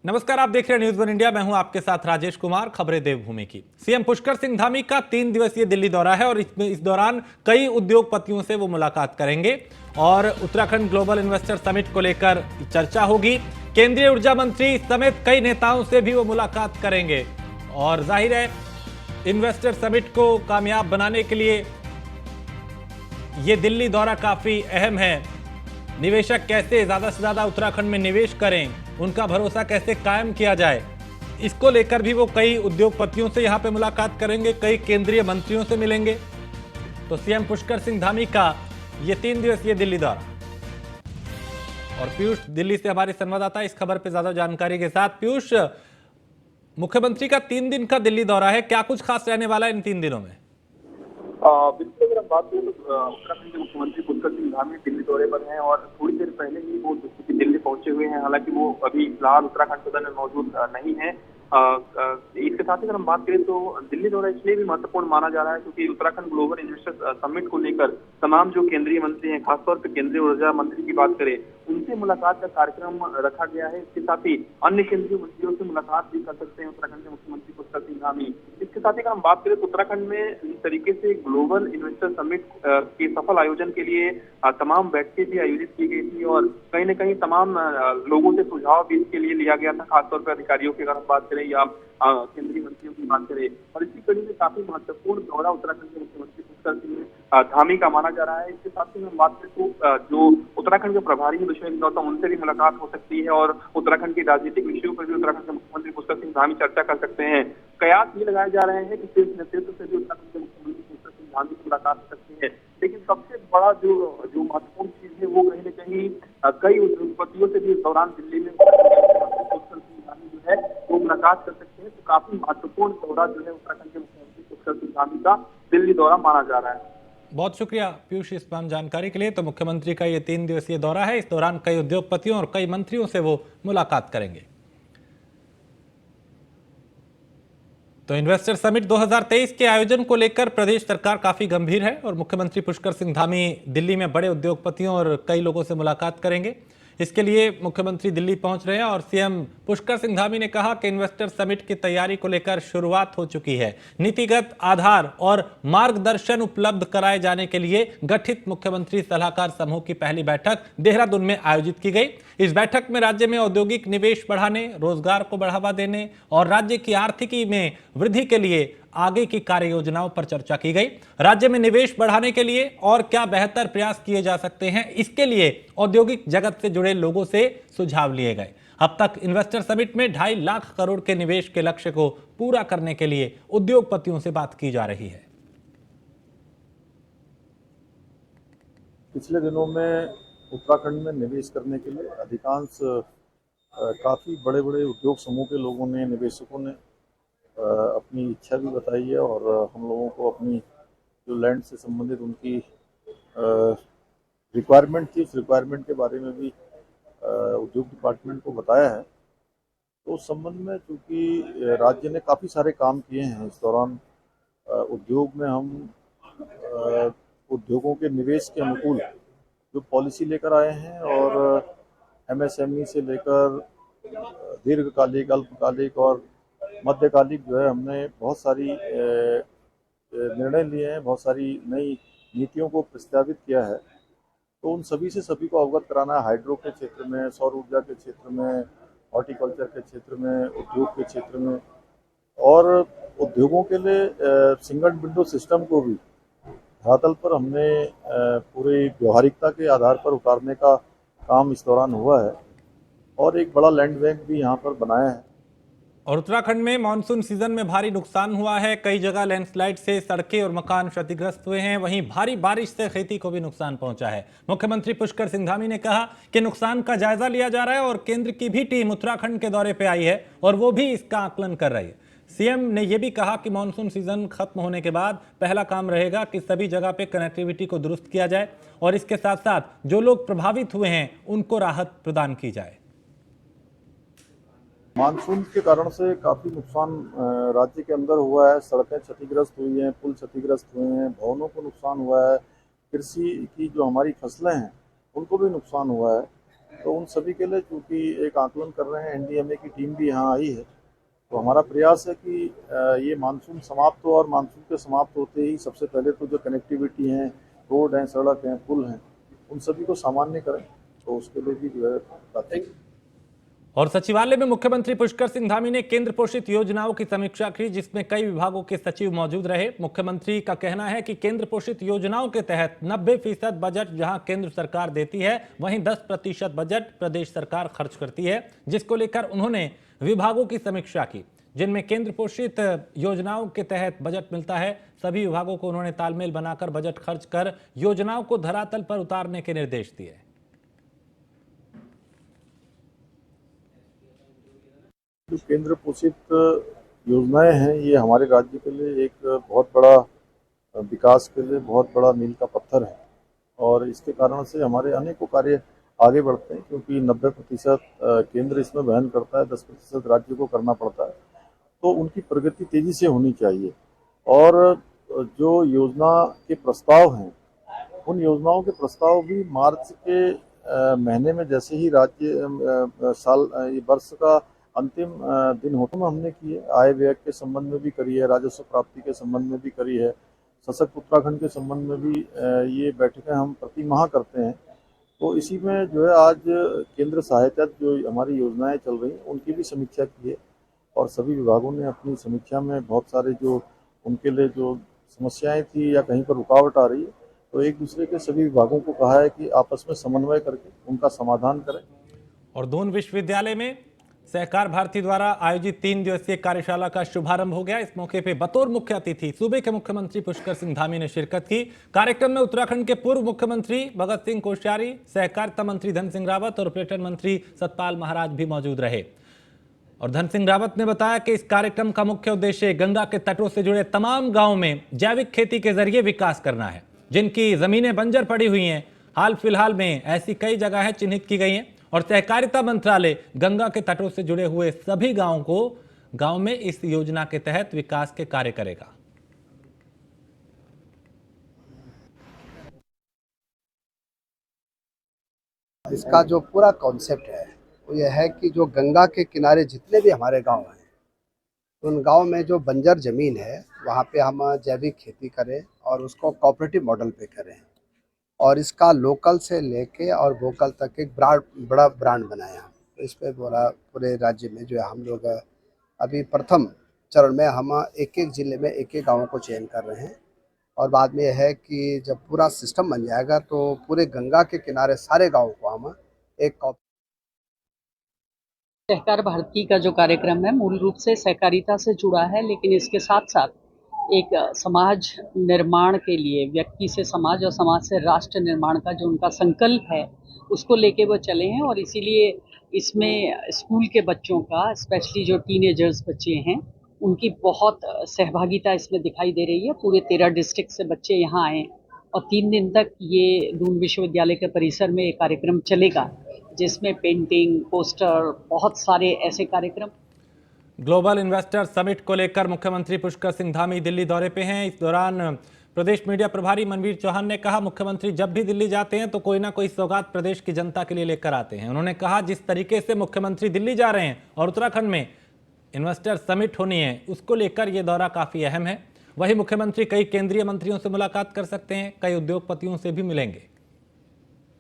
नमस्कार, आप देख रहे हैं न्यूज़ वन इंडिया। मैं हूं आपके साथ राजेश कुमार। खबरें देवभूमि की। सीएम पुष्कर सिंह धामी का 3 दिवसीय दिल्ली दौरा है और इस दौरान कई उद्योगपतियों से वो मुलाकात करेंगे और उत्तराखंड ग्लोबल इन्वेस्टर समिट को लेकर चर्चा होगी। केंद्रीय ऊर्जा मंत्री समेत कई नेताओं से भी वो मुलाकात करेंगे और जाहिर है इन्वेस्टर समिट को कामयाब बनाने के लिए ये दिल्ली दौरा काफी अहम है। निवेशक कैसे ज्यादा से ज्यादा उत्तराखंड में निवेश करें, उनका भरोसा कैसे कायम किया जाए, इसको लेकर भी वो कई उद्योगपतियों से यहां पे मुलाकात करेंगे, कई केंद्रीय मंत्रियों से मिलेंगे। तो सीएम पुष्कर सिंह धामी का ये 3 दिवसीय दिल्ली दौरा। और पीयूष दिल्ली से हमारे संवाददाता इस खबर पे ज्यादा जानकारी के साथ। पीयूष, मुख्यमंत्री का 3 दिन का दिल्ली दौरा है, क्या कुछ खास रहने वाला है इन 3 दिनों में? बिल्कुल, अगर हम बात करें तो उत्तराखंड के मुख्यमंत्री पुष्कर सिंह धामी दिल्ली दौरे पर हैं और थोड़ी देर पहले ही वो दिल्ली पहुंचे हुए हैं। हालांकि वो अभी फिलहाल उत्तराखंड सदन में मौजूद नहीं है। इसके साथ ही अगर हम बात करें तो दिल्ली दौरा इसलिए भी महत्वपूर्ण माना जा रहा है क्योंकि उत्तराखंड ग्लोबल इन्वेस्टर समिट को लेकर तमाम जो केंद्रीय मंत्री हैं, खासतौर पर केंद्रीय ऊर्जा मंत्री की बात करें, उनसे मुलाकात का कार्यक्रम रखा गया है। इसके साथ ही अन्य केंद्रीय मंत्रियों से मुलाकात भी कर सकते हैं उत्तराखंड के मुख्यमंत्री पुष्कर सिंह धामी। इसके साथ ही अगर हम बात करें तो उत्तराखंड में जिस तरीके से ग्लोबल इन्वेस्टर समिट के सफल आयोजन के लिए तमाम बैठकें भी आयोजित की गई थी और कहीं न कहीं तमाम लोगों से सुझाव भी इसके लिए लिया गया था, खासतौर पर अधिकारियों की अगर हम बात करें या केंद्रीय मंत्रियों की बात करें। और इसी कड़ी में काफी महत्वपूर्ण दौरा उत्तराखंड के मुख्यमंत्री पुष्कर सिंह धामी का माना जा रहा है। इसके साथ ही हम बात करें तो जो उत्तराखंड के प्रभारी हैं दुष्यंत गौतम, उनसे भी मुलाकात हो सकती है और उत्तराखंड के राजनीतिक विषयों पर भी उत्तराखंड के मुख्यमंत्री पुष्कर सिंह धामी चर्चा कर सकते हैं। कयास ये लगाए जा रहे हैं कि शीर्ष नेतृत्व से भी उत्तराखंड के मुख्यमंत्री पुष्कर सिंह धामी से मुलाकात हो सकती है। लेकिन सबसे बड़ा जो महत्वपूर्ण चीज है वो कहीं न कहीं कई उद्योगपतियों से भी इस दौरान दिल्ली में पुष्कर सिंह धामी जो है वो मुलाकात कर सकते हैं। तो काफी महत्वपूर्ण दौरा जो है उत्तराखंड के मुख्यमंत्री पुष्कर सिंह धामी का दिल्ली दौरा माना जा रहा है। बहुत शुक्रिया पीयूष इस तमाम जानकारी के लिए। तो मुख्यमंत्री का ये 3 दिवसीय दौरा है, इस दौरान कई उद्योगपतियों और कई मंत्रियों से वो मुलाकात करेंगे। तो इन्वेस्टर समिट 2023 के आयोजन को लेकर प्रदेश सरकार काफी गंभीर है और मुख्यमंत्री पुष्कर सिंह धामी दिल्ली में बड़े उद्योगपतियों और कई लोगों से मुलाकात करेंगे। इसके लिए मुख्यमंत्री दिल्ली पहुंच रहे हैं और सीएम पुष्कर सिंह धामी ने कहा कि इन्वेस्टर समिट की तैयारी को लेकर शुरुआत हो चुकी है। नीतिगत आधार और मार्गदर्शन उपलब्ध कराए जाने के लिए गठित मुख्यमंत्री सलाहकार समूह की पहली बैठक देहरादून में आयोजित की गई। इस बैठक में राज्य में औद्योगिक निवेश बढ़ाने, रोजगार को बढ़ावा देने और राज्य की आर्थिकी में वृद्धि के लिए आगे की कार्य योजनाओं पर चर्चा की गई। राज्य में निवेश बढ़ाने के लिए और क्या बेहतर प्रयास किए जा सकते हैं, इसके लिए औद्योगिक जगत से जुड़े लोगों से सुझाव लिए गए। अब तक इन्वेस्टर समिट में 2.5 लाख करोड़ के निवेश के लक्ष्य को पूरा करने के लिए उद्योगपतियों से बात की जा रही है। पिछले दिनों में उत्तराखंड में निवेश करने के लिए अधिकांश काफ़ी बड़े बड़े उद्योग समूह के लोगों ने, निवेशकों ने अपनी इच्छा भी बताई है और हम लोगों को अपनी जो लैंड से संबंधित उनकी रिक्वायरमेंट थी, उस रिक्वायरमेंट के बारे में भी उद्योग डिपार्टमेंट को बताया है। तो उस संबंध में चूँकि राज्य ने काफ़ी सारे काम किए हैं इस दौरान, उद्योग में हम उद्योगों के निवेश के अनुकूल जो पॉलिसी लेकर आए हैं और एमएसएमई से लेकर दीर्घकालिक, अल्पकालिक और मध्यकालिक जो है हमने बहुत सारी निर्णय लिए हैं, बहुत सारी नई नीतियों को प्रस्तावित किया है। तो उन सभी से सभी को अवगत कराना है। हाइड्रो के क्षेत्र में, सौर ऊर्जा के क्षेत्र में, हॉर्टिकल्चर के क्षेत्र में, उद्योग के क्षेत्र में और उद्योगों के लिए सिंगल विंडो सिस्टम को भी धरातल पर हमने पूरी व्यवहारिकता के आधार पर उतारने का काम इस दौरान हुआ है और एक बड़ा लैंड बैंक भी यहाँ पर बनाया है। और उत्तराखंड में मानसून सीजन में भारी नुकसान हुआ है। कई जगह लैंडस्लाइड से सड़कें और मकान क्षतिग्रस्त हुए हैं। वहीं भारी बारिश से खेती को भी नुकसान पहुंचा है। मुख्यमंत्री पुष्कर सिंह धामी ने कहा कि नुकसान का जायजा लिया जा रहा है और केंद्र की भी टीम उत्तराखंड के दौरे पे आई है और वो भी इसका आकलन कर रही है। सीएम ने यह भी कहा कि मानसून सीजन खत्म होने के बाद पहला काम रहेगा कि सभी जगह पे कनेक्टिविटी को दुरुस्त किया जाए और इसके साथ साथ जो लोग प्रभावित हुए हैं उनको राहत प्रदान की जाए। मानसून के कारण से काफ़ी नुकसान राज्य के अंदर हुआ है। सड़कें क्षतिग्रस्त हुई हैं, पुल क्षतिग्रस्त हुए हैं, भवनों को नुकसान हुआ है, कृषि की जो हमारी फसलें हैं उनको भी नुकसान हुआ है तो उन सभी के लिए चूंकि एक आकलन कर रहे हैं, एनडीएमए की टीम भी यहाँ आई है, तो हमारा प्रयास है कि ये मानसून समाप्त हो और मानसून के समाप्त होते ही सबसे पहले तो जो कनेक्टिविटी है, रोड हैं, सड़क हैं, पुल हैं, उन सभी को सामान्य करें। तो उसके लिए भी जो है बातें। और सचिवालय में मुख्यमंत्री पुष्कर सिंह धामी ने केंद्र पोषित योजनाओं की समीक्षा की, जिसमें कई विभागों के सचिव मौजूद रहे। मुख्यमंत्री का कहना है कि केंद्र पोषित योजनाओं के तहत 90% बजट जहां केंद्र सरकार देती है, वहीं 10% बजट प्रदेश सरकार खर्च करती है, जिसको लेकर उन्होंने विभागों की समीक्षा की। जिनमें केंद्र पोषित योजनाओं के तहत बजट मिलता है, सभी विभागों को उन्होंने तालमेल बनाकर बजट खर्च कर योजनाओं को धरातल पर उतारने के निर्देश दिए। जो केंद्र पोषित योजनाएं हैं, ये हमारे राज्य के लिए एक बहुत बड़ा विकास के लिए बहुत बड़ा मील का पत्थर है और इसके कारण से हमारे अनेकों कार्य आगे बढ़ते हैं, क्योंकि 90% केंद्र इसमें वहन करता है, 10% राज्य को करना पड़ता है। तो उनकी प्रगति तेजी से होनी चाहिए और जो योजना के प्रस्ताव हैं, उन योजनाओं के प्रस्ताव भी मार्च के महीने में जैसे ही राज्य साल वर्ष का अंतिम दिन होते में हमने किए, आय व्यय के संबंध में भी करी है, राजस्व प्राप्ति के संबंध में भी करी है, सशक्त उत्तराखंड के संबंध में भी ये बैठकें हम प्रति माह करते हैं। तो इसी में जो है आज केंद्र सहायता जो हमारी योजनाएं चल रही हैं उनकी भी समीक्षा की है और सभी विभागों ने अपनी समीक्षा में बहुत सारे जो उनके लिए जो समस्याएं थी या कहीं पर रुकावट आ रही है, तो एक दूसरे के सभी विभागों को कहा है कि आपस में समन्वय करके उनका समाधान करें। और दून विश्वविद्यालय में सहकार भारती द्वारा आयोजित 3 दिवसीय कार्यशाला का शुभारंभ हो गया। इस मौके पर बतौर मुख्य अतिथि सूबे के मुख्यमंत्री पुष्कर सिंह धामी ने शिरकत की। कार्यक्रम में उत्तराखंड के पूर्व मुख्यमंत्री भगत सिंह कोश्यारी, सहकारिता मंत्री धन सिंह रावत और पर्यटन मंत्री सतपाल महाराज भी मौजूद रहे। और धन सिंह रावत ने बताया कि इस कार्यक्रम का मुख्य उद्देश्य गंगा के तटों से जुड़े तमाम गाँव में जैविक खेती के जरिए विकास करना है, जिनकी जमीनें बंजर पड़ी हुई हैं। हाल फिलहाल में ऐसी कई जगहें चिन्हित की गई हैं और सहकारिता मंत्रालय गंगा के तटों से जुड़े हुए सभी गांव में इस योजना के तहत विकास के कार्य करेगा। इसका जो पूरा कॉन्सेप्ट है वो यह है कि जो गंगा के किनारे जितने भी हमारे गांव हैं, उन गांव में जो बंजर जमीन है वहाँ पे हम जैविक खेती करें और उसको कोऑपरेटिव मॉडल पे करें और इसका लोकल से लेके और वोकल तक एक बड़ा ब्रांड बनाया। तो इस पे पूरे राज्य में जो है हम लोग अभी प्रथम चरण में हम एक जिले में एक गाँव को चयन कर रहे हैं और बाद में यह है कि जब पूरा सिस्टम बन जाएगा तो पूरे गंगा के किनारे सारे गाँव को हम एक सहकार भारती का जो कार्यक्रम है मूल रूप से सहकारिता से जुड़ा है, लेकिन इसके साथ साथ एक समाज निर्माण के लिए, व्यक्ति से समाज और समाज से राष्ट्र निर्माण का जो उनका संकल्प है उसको लेके वो चले हैं। और इसीलिए इसमें स्कूल के बच्चों का, स्पेशली जो टीनेजर्स बच्चे हैं, उनकी बहुत सहभागिता इसमें दिखाई दे रही है। पूरे 13 डिस्ट्रिक्ट से बच्चे यहाँ आए और 3 दिन तक ये दून विश्वविद्यालय के परिसर में एक कार्यक्रम चलेगा, जिसमें पेंटिंग, पोस्टर, बहुत सारे ऐसे कार्यक्रम। ग्लोबल इन्वेस्टर समिट को लेकर मुख्यमंत्री पुष्कर सिंह धामी दिल्ली दौरे पे हैं। इस दौरान प्रदेश मीडिया प्रभारी मनवीर चौहान ने कहा, मुख्यमंत्री जब भी दिल्ली जाते हैं तो कोई ना कोई सौगात प्रदेश की जनता के लिए लेकर आते हैं। उन्होंने कहा, जिस तरीके से मुख्यमंत्री दिल्ली जा रहे हैं और उत्तराखंड में इन्वेस्टर समिट होनी है, उसको लेकर यह दौरा काफी अहम है। वहीं मुख्यमंत्री कई केंद्रीय मंत्रियों से मुलाकात कर सकते हैं, कई उद्योगपतियों से भी मिलेंगे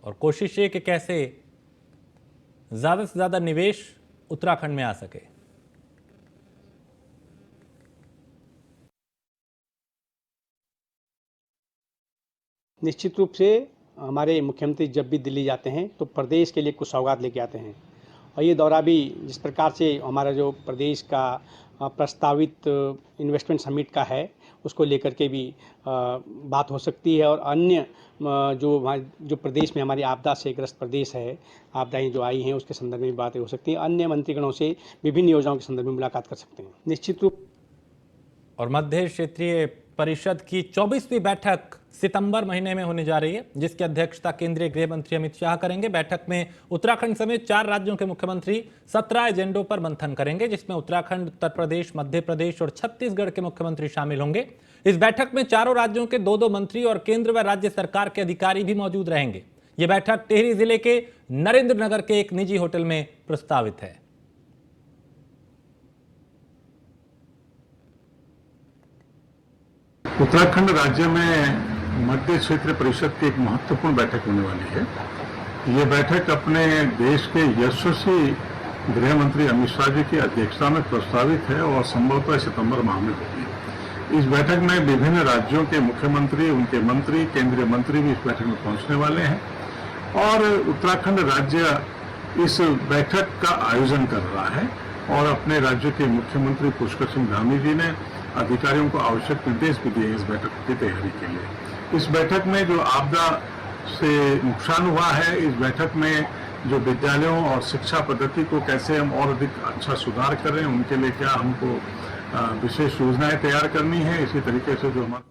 और कोशिश ये कि कैसे ज्यादा से ज्यादा निवेश उत्तराखंड में आ सके। निश्चित रूप से हमारे मुख्यमंत्री जब भी दिल्ली जाते हैं तो प्रदेश के लिए कुछ सौगात लेके आते हैं और ये दौरा भी जिस प्रकार से हमारा जो प्रदेश का प्रस्तावित इन्वेस्टमेंट समिट का है उसको लेकर के भी बात हो सकती है और अन्य जो प्रदेश में हमारी आपदा से ग्रस्त प्रदेश है, आपदाएं जो आई हैं उसके संदर्भ में भी बातें हो सकती हैं। अन्य मंत्रीगणों से विभिन्न योजनाओं के संदर्भ में मुलाकात कर सकते हैं निश्चित रूप। और मध्य क्षेत्रीय परिषद की 24वीं बैठक सितंबर महीने में होने जा रही है, जिसकी अध्यक्षता केंद्रीय गृह मंत्री अमित शाह करेंगे। बैठक में उत्तराखंड समेत 4 राज्यों के मुख्यमंत्री 17 एजेंडों पर मंथन करेंगे, जिसमें उत्तराखंड, उत्तर प्रदेश, मध्य प्रदेश और छत्तीसगढ़ के मुख्यमंत्री शामिल होंगे। इस बैठक में चारों राज्यों के 2-2 मंत्री और केंद्र व राज्य सरकार के अधिकारी भी मौजूद रहेंगे। ये बैठक टिहरी जिले के नरेंद्र नगर के एक निजी होटल में प्रस्तावित है। उत्तराखंड राज्य में मध्य क्षेत्र परिषद की एक महत्वपूर्ण बैठक होने वाली है। ये बैठक अपने देश के यशस्वी गृह मंत्री अमित शाह जी की अध्यक्षता में प्रस्तावित है और संभवतः सितंबर माह में होगी। इस बैठक में विभिन्न राज्यों के मुख्यमंत्री, उनके मंत्री, केंद्रीय मंत्री भी इस बैठक में पहुंचने वाले हैं और उत्तराखंड राज्य इस बैठक का आयोजन कर रहा है और अपने राज्य के मुख्यमंत्री पुष्कर सिंह धामी जी ने अधिकारियों को आवश्यक निर्देश भी दिए इस बैठक की तैयारी के लिए। इस बैठक में जो आपदा से नुकसान हुआ है, इस बैठक में जो विद्यालयों और शिक्षा पद्धति को कैसे हम और अधिक अच्छा सुधार करें, उनके लिए क्या हमको विशेष योजनाएं तैयार करनी है। इसी तरीके से जो हमारा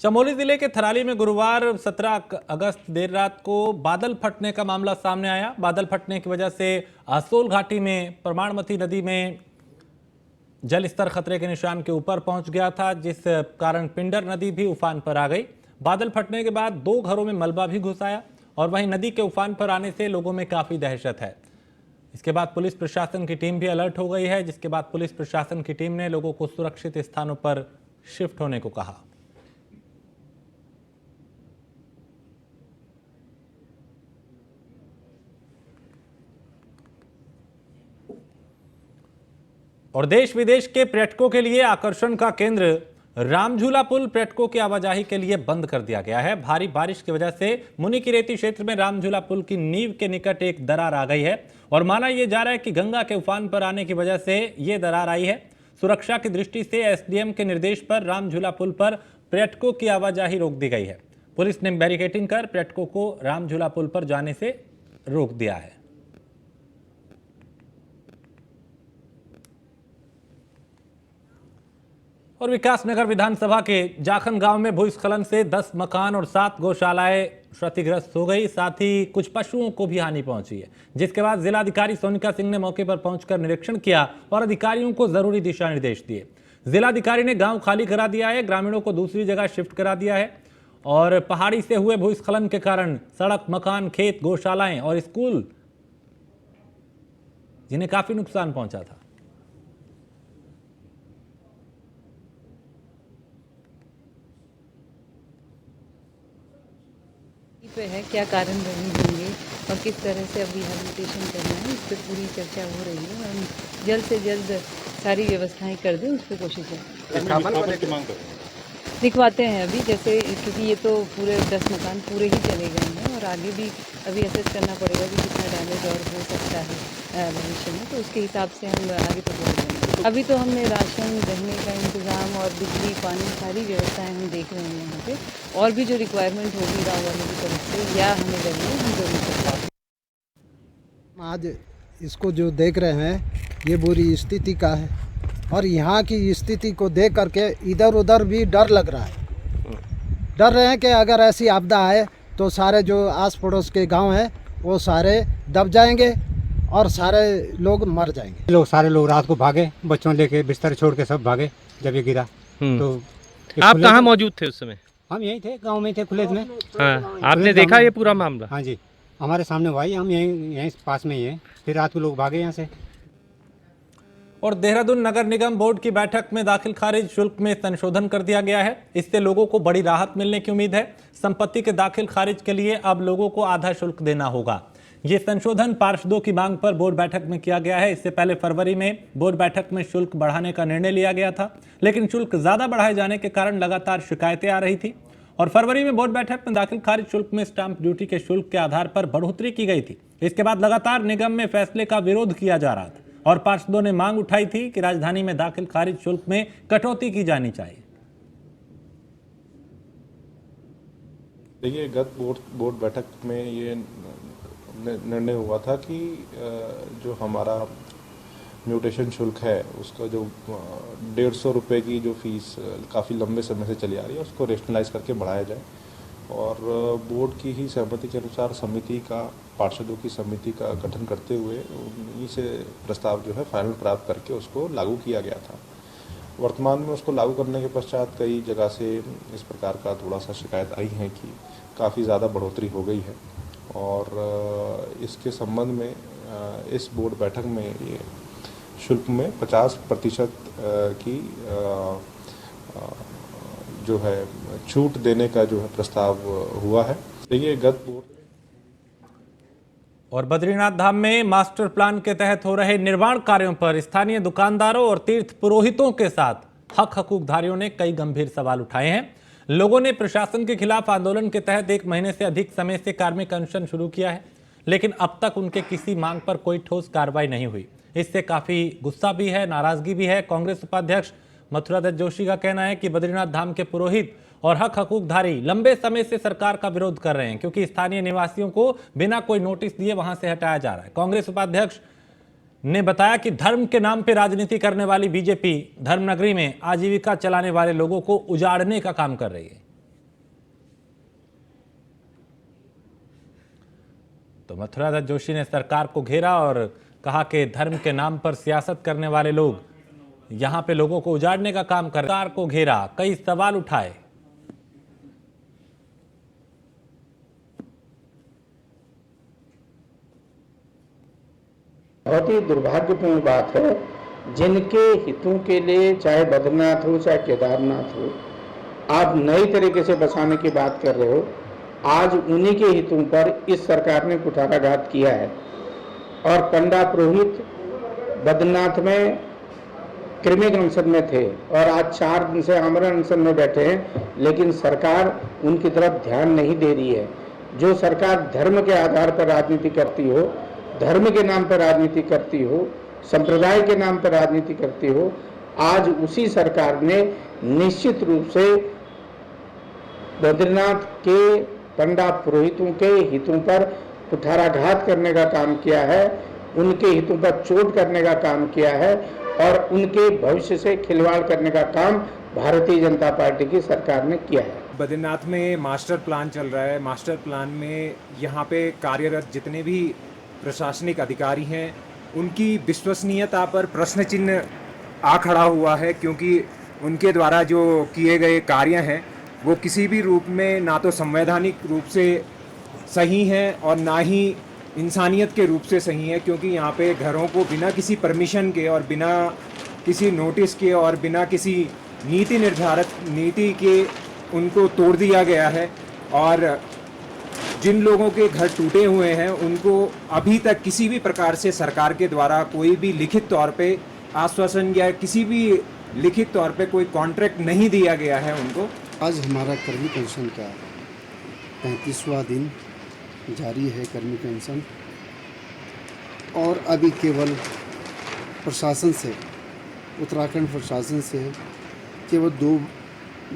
चमोली जिले के थराली में गुरुवार 17 अगस्त देर रात को बादल फटने का मामला सामने आया। बादल फटने की वजह से आसोल घाटी में परमाणमती नदी में जल स्तर खतरे के निशान के ऊपर पहुंच गया था, जिस कारण पिंडर नदी भी उफान पर आ गई। बादल फटने के बाद 2 घरों में मलबा भी घुस आया और वहीं नदी के उफान पर आने से लोगों में काफी दहशत है। इसके बाद पुलिस प्रशासन की टीम भी अलर्ट हो गई है, जिसके बाद पुलिस प्रशासन की टीम ने लोगों को सुरक्षित स्थानों पर शिफ्ट होने को कहा। और देश विदेश के पर्यटकों के लिए आकर्षण का केंद्र रामझूला पुल पर्यटकों की आवाजाही के लिए बंद कर दिया गया है। भारी बारिश की वजह से मुनिकीरेती क्षेत्र में रामझूला पुल की नींव के निकट एक दरार आ गई है और माना यह जा रहा है कि गंगा के उफान पर आने की वजह से यह दरार आई है। सुरक्षा की दृष्टि से एसडीएम के निर्देश पर रामझूला पुल पर पर्यटकों की आवाजाही रोक दी गई है। पुलिस ने बैरिकेडिंग कर पर्यटकों को रामझूला पुल पर जाने से रोक दिया है। और विकासनगर विधानसभा के जाखन गांव में भूस्खलन से 10 मकान और 7 गौशालाएं क्षतिग्रस्त हो गई, साथ ही कुछ पशुओं को भी हानि पहुंची है, जिसके बाद जिलाधिकारी सोनिका सिंह ने मौके पर पहुंचकर निरीक्षण किया और अधिकारियों को जरूरी दिशा निर्देश दिए। जिलाधिकारी ने गांव खाली करा दिया है, ग्रामीणों को दूसरी जगह शिफ्ट करा दिया है और पहाड़ी से हुए भूस्खलन के कारण सड़क, मकान, खेत, गौशालाएं और स्कूल जिन्हें काफी नुकसान पहुंचा था। पे है क्या कारण रहे होंगे और किस तरह से अब रिहेबिलिटेशन करना है, इस पर पूरी चर्चा हो रही है। हम जल्द से जल्द सारी व्यवस्थाएं कर दें, उस पर कोशिश है। दिखवाते हैं अभी, जैसे क्योंकि ये तो पूरे 10 मकान पूरे ही चले गए हैं और आगे भी अभी असेस करना पड़ेगा कि कितना डैमेज और हो सकता है भविष्य में, तो उसके हिसाब से हम आगे तो बढ़ रहे हैं। अभी तो हमने राशन, रहने का इंतज़ाम और बिजली, पानी, सारी व्यवस्थाएं हम देख रहे हैं यहाँ पे, और भी जो रिक्वायरमेंट होगी गाँव वालों की तरफ से या हमें लगे हम जरूर करते हैं। आज इसको जो देख रहे हैं ये बुरी स्थिति का है और यहाँ की स्थिति को देख करके इधर उधर भी डर लग रहा है। डर रहे हैं कि अगर ऐसी आपदा आए तो सारे जो आस पड़ोस के गांव हैं वो सारे दब जाएंगे और सारे लोग मर जाएंगे। सारे लोग रात को भागे, बच्चों लेके बिस्तर छोड़ के सब भागे जब ये गिरा। तो आप कहाँ मौजूद थे उस समय? हम यहीं थे, गांव में थे, खुले में। हाँ, आपने देखा ये पूरा मामला? हाँ जी, हमारे सामने हुआ ही, हम यहीं पास में ही हैं। फिर रात को लोग भागे यहाँ से। और देहरादून नगर निगम बोर्ड की बैठक में दाखिल खारिज शुल्क में संशोधन कर दिया गया है। इससे लोगों को बड़ी राहत मिलने की उम्मीद है। संपत्ति के दाखिल खारिज के लिए अब लोगों को आधा शुल्क देना होगा। ये संशोधन पार्षदों की मांग पर बोर्ड बैठक में किया गया है। इससे पहले फरवरी में बोर्ड बैठक में शुल्क बढ़ाने का निर्णय लिया गया था, लेकिन शुल्क ज्यादा बढ़ाए जाने के कारण लगातार शिकायतें आ रही थी और फरवरी में बोर्ड बैठक में दाखिल खारिज शुल्क में स्टाम्प ड्यूटी के शुल्क के आधार पर बढ़ोतरी की गई थी। इसके बाद लगातार निगम में फैसले का विरोध किया जा रहा था और पार्षदों ने मांग उठाई थी कि राजधानी में दाखिल खारिज शुल्क में कटौती की जानी चाहिए। देखिए, गत बोर्ड बैठक में ये निर्णय हुआ था कि जो हमारा म्यूटेशन शुल्क है उसका जो 150 रुपये की जो फीस काफ़ी लंबे समय से चली आ रही है उसको रेशनलाइज करके बढ़ाया जाए और बोर्ड की ही सहमति के अनुसार समिति का, पार्षदों की समिति का गठन करते हुए उन्हीं से प्रस्ताव जो है फाइनल प्राप्त करके उसको लागू किया गया था। वर्तमान में उसको लागू करने के पश्चात कई जगह से इस प्रकार का थोड़ा सा शिकायत आई है कि काफ़ी ज़्यादा बढ़ोतरी हो गई है और इसके संबंध में इस बोर्ड बैठक में ये शुल्क में 50% की जो है छूट देने का जो है प्रस्ताव हुआ है। देखिए गत बोर्ड और बद्रीनाथ धाम में मास्टर प्लान के तहत हो रहे निर्माण कार्यों पर स्थानीय दुकानदारों और तीर्थ पुरोहितों के साथ हक हकूकधारियों ने कई गंभीर सवाल उठाए हैं। लोगों ने प्रशासन के खिलाफ आंदोलन के तहत 1 महीने से अधिक समय से कार्मिक अनशन शुरू किया है, लेकिन अब तक उनके किसी मांग पर कोई ठोस कार्रवाई नहीं हुई। इससे काफी गुस्सा भी है, नाराजगी भी है। कांग्रेस उपाध्यक्ष मथुरा दत्त जोशी का कहना है कि बद्रीनाथ धाम के पुरोहित और हक हकूकधारी लंबे समय से सरकार का विरोध कर रहे हैं, क्योंकि स्थानीय निवासियों को बिना कोई नोटिस दिए वहां से हटाया जा रहा है। कांग्रेस उपाध्यक्ष ने बताया कि धर्म के नाम पर राजनीति करने वाली बीजेपी धर्मनगरी में आजीविका चलाने वाले लोगों को उजाड़ने का काम कर रही है। तो मथुरा दत्त जोशी ने सरकार को घेरा और कहा कि धर्म के नाम पर सियासत करने वाले लोग यहां पे लोगों को उजाड़ने का काम कर। सरकार को घेरा, कई सवाल उठाए। बहुत ही दुर्भाग्यपूर्ण बात है, जिनके हितों के लिए चाहे बद्रीनाथ हो चाहे केदारनाथ हो, आप नई तरीके से बसाने की बात कर रहे हो। आज उन्हीं के हितों पर इस सरकार ने कुठाराघात किया है और पंडा पुरोहित बद्रीनाथ में कृमिक अनशन में थे और आज 4 दिन से आमरण अनशन में बैठे हैं, लेकिन सरकार उनकी तरफ ध्यान नहीं दे रही है। जो सरकार धर्म के आधार पर राजनीति करती हो, धर्म के नाम पर राजनीति करती हो, संप्रदाय के नाम पर राजनीति करती हो, आज उसी सरकार ने निश्चित रूप से बद्रीनाथ के पंडा पुरोहितों के हितों पर कुठाराघात करने का काम किया है, उनके हितों पर चोट करने का काम किया है और उनके भविष्य से खिलवाड़ करने का काम भारतीय जनता पार्टी की सरकार ने किया है। बद्रीनाथ में मास्टर प्लान चल रहा है। मास्टर प्लान में यहाँ पे कार्यरत जितने भी प्रशासनिक अधिकारी हैं, उनकी विश्वसनीयता पर प्रश्न चिन्ह आ खड़ा हुआ है, क्योंकि उनके द्वारा जो किए गए कार्य हैं वो किसी भी रूप में ना तो संवैधानिक रूप से सही हैं और ना ही इंसानियत के रूप से सही है, क्योंकि यहाँ पे घरों को बिना किसी परमिशन के और बिना किसी नोटिस के और बिना किसी नीति निर्धारित नीति के उनको तोड़ दिया गया है। और जिन लोगों के घर टूटे हुए हैं उनको अभी तक किसी भी प्रकार से सरकार के द्वारा कोई भी लिखित तौर पे आश्वासन या किसी भी लिखित तौर पे कोई कॉन्ट्रैक्ट नहीं दिया गया है उनको। आज हमारा कर्मिक अनशन का 35वां दिन जारी है कर्मिक अनशन, और अभी केवल प्रशासन से, उत्तराखंड प्रशासन से केवल 2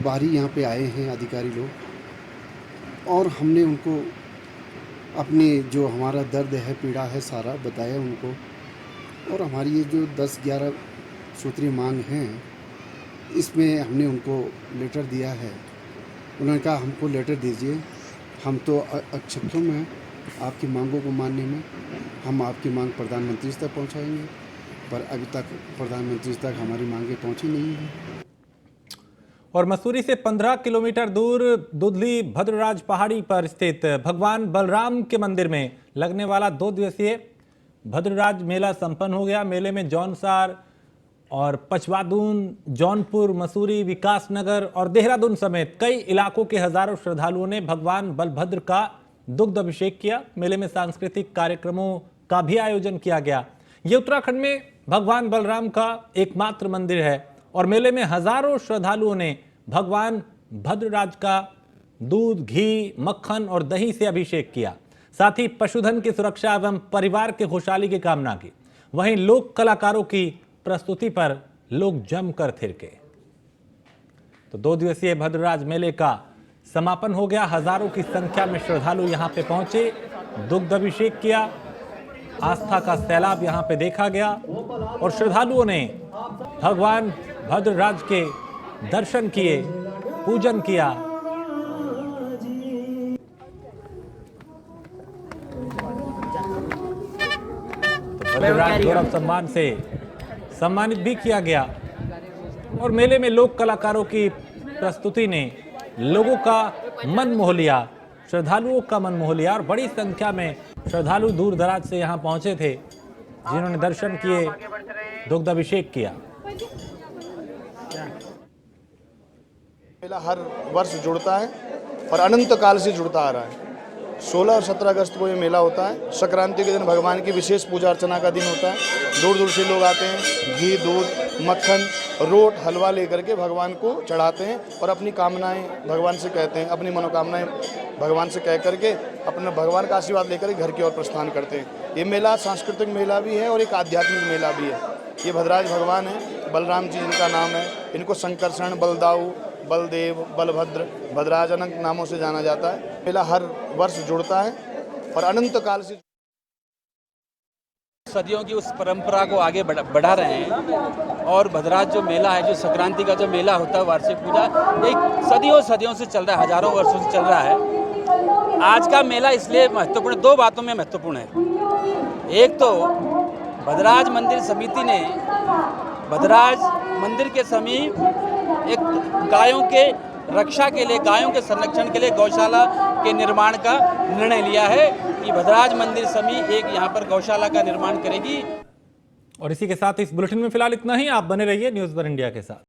बारी यहाँ पे आए हैं अधिकारी लोग, और हमने उनको अपनी जो हमारा दर्द है, पीड़ा है, सारा बताया उनको। और हमारी ये जो 10-11 सूत्रीय मांग हैं, इसमें हमने उनको लेटर दिया है। उन्होंने कहा हमको लेटर दीजिए, हम तो अक्षम हैं आपकी मांगों को मानने में, हम आपकी मांग प्रधानमंत्री तक पहुंचाएंगे, पर अभी तक प्रधानमंत्री तक हमारी मांगें पहुंची नहीं हैं। और मसूरी से 15 किलोमीटर दूर दुधली भद्रराज पहाड़ी पर स्थित भगवान बलराम के मंदिर में लगने वाला 2 दिवसीय भद्रराज मेला संपन्न हो गया। मेले में जौनसार और पचवादून, जौनपुर, मसूरी, विकासनगर और देहरादून समेत कई इलाकों के हजारों श्रद्धालुओं ने भगवान बलभद्र का दुग्ध अभिषेक किया। मेले में सांस्कृतिक कार्यक्रमों का भी आयोजन किया गया। ये उत्तराखंड में भगवान बलराम का एकमात्र मंदिर है और मेले में हजारों श्रद्धालुओं ने भगवान भद्रराज का दूध, घी, मक्खन और दही से अभिषेक किया। साथ ही पशुधन की सुरक्षा एवं परिवार की खुशहाली की कामना की। वहीं लोक कलाकारों की प्रस्तुति पर लोग जमकर थिरके। तो 2 दिवसीय भद्रराज मेले का समापन हो गया। हजारों की संख्या में श्रद्धालु यहां पे पहुंचे, दुग्ध अभिषेक किया, आस्था का सैलाब यहां पे देखा गया और श्रद्धालुओं ने भगवान भद्रराज के दर्शन किए, पूजन किया। तो भद्रराज गौरव सम्मान से सम्मानित भी किया गया और मेले में लोक कलाकारों की प्रस्तुति ने लोगों का मन मोह लिया। श्रद्धालुओं का मन मोह लिया और बड़ी संख्या में श्रद्धालु दूर दराज से यहाँ पहुंचे थे, जिन्होंने दर्शन किए, दुग्धाभिषेक किया। मेला हर वर्ष जुड़ता है और अनंत काल से जुड़ता आ रहा है। 16 और 17 अगस्त को ये मेला होता है। संक्रांति के दिन भगवान की विशेष पूजा अर्चना का दिन होता है। दूर दूर से लोग आते हैं, घी, दूध, मक्खन, रोट, हलवा लेकर के भगवान को चढ़ाते हैं और अपनी कामनाएं भगवान से कहते हैं, अपनी मनोकामनाएं भगवान से कह करके अपने भगवान का आशीर्वाद लेकर घर की ओर प्रस्थान करते हैं। ये मेला सांस्कृतिक मेला भी है और एक आध्यात्मिक मेला भी है। ये भद्राज भगवान है, बलराम जी जिनका नाम है, इनको संकर्षण, बलदाऊ, बलदेव, बलभद्र, भद्राज अनंत नामों से जाना जाता है। मेला हर वर्ष जुड़ता है और अनंत काल से सदियों की उस परंपरा को आगे बढ़ा रहे हैं। और भद्राज जो मेला है, जो संक्रांति का जो मेला होता है, वार्षिक पूजा, एक सदियों से चल रहा है, हजारों वर्षों से चल रहा है। आज का मेला इसलिए महत्वपूर्ण, दो बातों में महत्वपूर्ण है। एक तो भद्राज मंदिर समिति ने भद्राज मंदिर के समीप एक गायों के रक्षा के लिए, गायों के संरक्षण के लिए गौशाला के निर्माण का निर्णय लिया है कि भद्राज मंदिर समिति एक यहाँ पर गौशाला का निर्माण करेगी। और इसी के साथ इस बुलेटिन में फिलहाल इतना ही। आप बने रहिए न्यूज़ वन इंडिया के साथ।